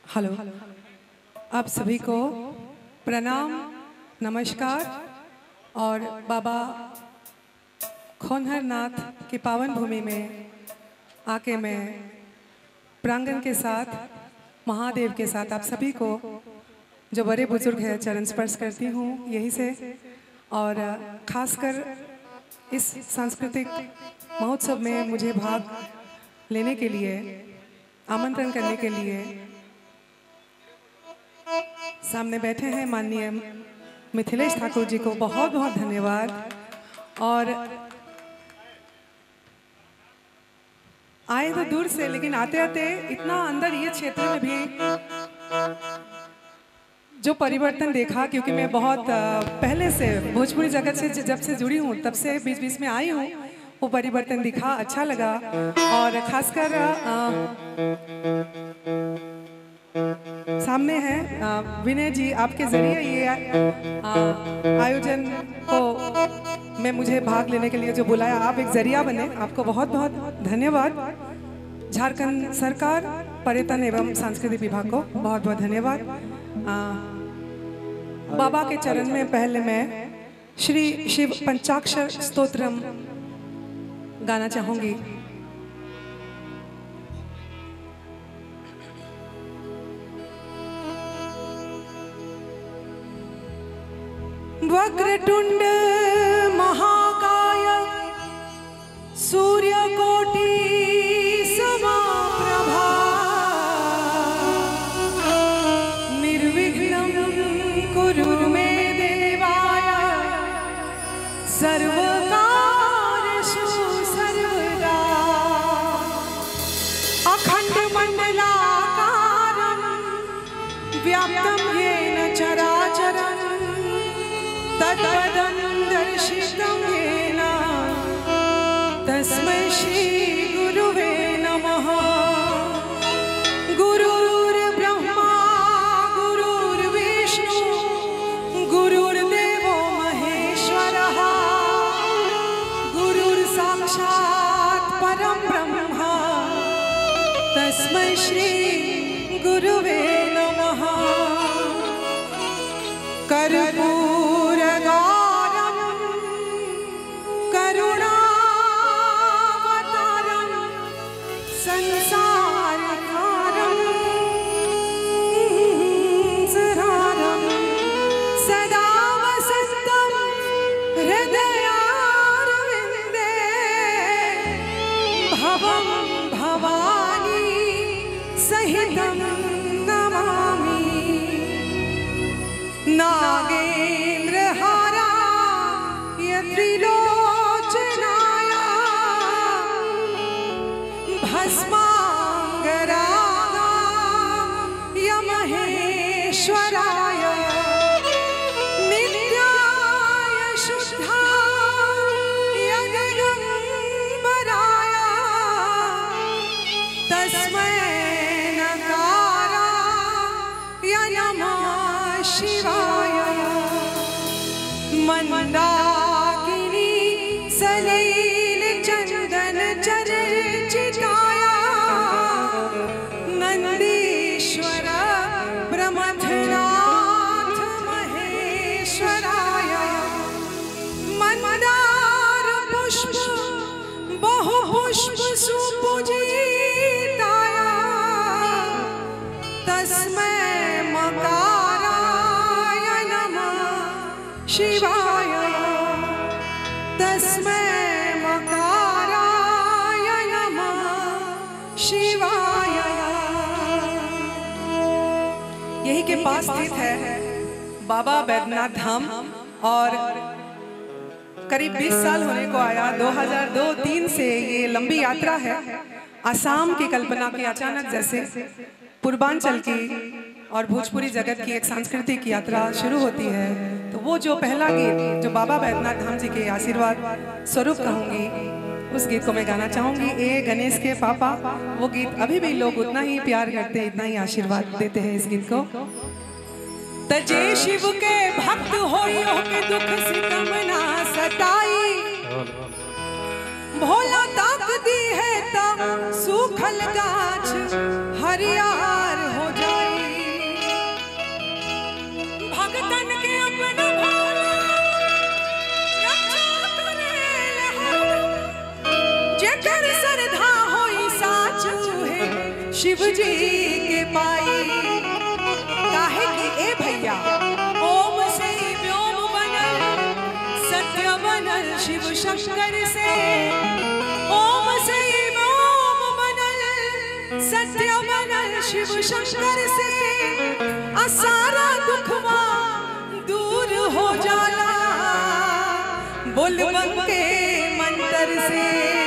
Hello, आप सभी को प्रणाम, नमस्कार। और बाबा खोनहर नाथ की पावन भूमि में आके मैं प्रांगण के साथ, महादेव के साथ आप सभी को जो बड़े बुजुर्ग हैं चरण स्पर्श करती हूँ यहीं से। और खासकर इस सांस्कृतिक महोत्सव में मुझे भाग लेने के लिए, आमंत्रण करने के लिए सामने बैठे हैं माननीय मिथिलेश ठाकुर जी को बहुत बहुत धन्यवाद। और आए तो दूर से, लेकिन आते आते इतना अंदर ये क्षेत्र में भी जो परिवर्तन देखा, क्योंकि मैं बहुत पहले से भोजपुरी जगत से जब से जुड़ी हूँ तब से बीच बीच में आई हूँ, वो परिवर्तन दिखा, अच्छा लगा। और खासकर सामने हैं विनय जी, आपके जरिए ये आयोजन को में मुझे भाग लेने के लिए जो बुलाया, आप एक जरिया बने, आपको बहुत बहुत धन्यवाद। झारखंड सरकार पर्यटन एवं सांस्कृतिक विभाग को बहुत बहुत धन्यवाद। बाबा के चरण में पहले मैं श्री शिव पंचाक्षर स्तोत्रम गाना चाहूंगी। वक्रतुंड महाकाय सूर्यकोटि समप्रभा निर्विघ्नं कुरु मे देवाय सर्वकार्येषु सर्वदा अखंड मंडलाकारं व्याप्तं येन चराचरम् तत्पदं दर्शितं येन तस्मै श्री गुरुवे नमः। गुरुर्ब्रह्मा गुरुर्विष्णु गुरुर्देवो महेश्वरः गुरुर्साक्षात् परं ब्रह्म तस्मै श्री गुरुवे नमः। भवानी सहितं नमामि नागेन्द्रहाराय त्रिलोचनाय भस्मांगरागाय महेश्वराय नित्याय शुद्धाय दिगंबराय तस्मै नकाराय नमः शिवाय। मंदाकिनी सलील चंदन चर्चिताय नंदीश्वर ब्रह्मनाथ महेश्वराय मंदार पुष्प बहु पुष्प सुपूजिताय तस्मै मकाराय नमः शिवाय। तस्मै मकाराय नमः शिवाय। यही के पास स्थित है बाबा बैद्यनाथ धाम, और करीब 20 साल होने को आया। 2002-03 से ये लंबी यात्रा है। आसाम की कल्पना की अचानक जैसे पूर्वांचल की और भोजपुरी जगत की एक सांस्कृतिक यात्रा शुरू होती है, तो वो जो पहला गीत जो बाबा बैद्यनाथ धाम जी के आशीर्वाद स्वरूप कहूँगी, उस गीत को मैं गाना चाहूँगी। ए गणेश के पापा, वो गीत अभी भी लोग उतना ही प्यार करते हैं, इतना ही आशीर्वाद देते हैं इस गीत को। तजे शिव के भक्त होइयो के दुख सितम ना सताई, भोला ताक दी है ता सूखल गाछ हरियार हो जाए। शिव जी के पाई। काहे कि ए भैया ओम से व्योम बनल सत्य बनल शिव शंकर से। ओम से व्योम बनल सत्य बनल शिव शंकर से। सारा दुखवा दूर हो जाला बोल बम के मंत्र से।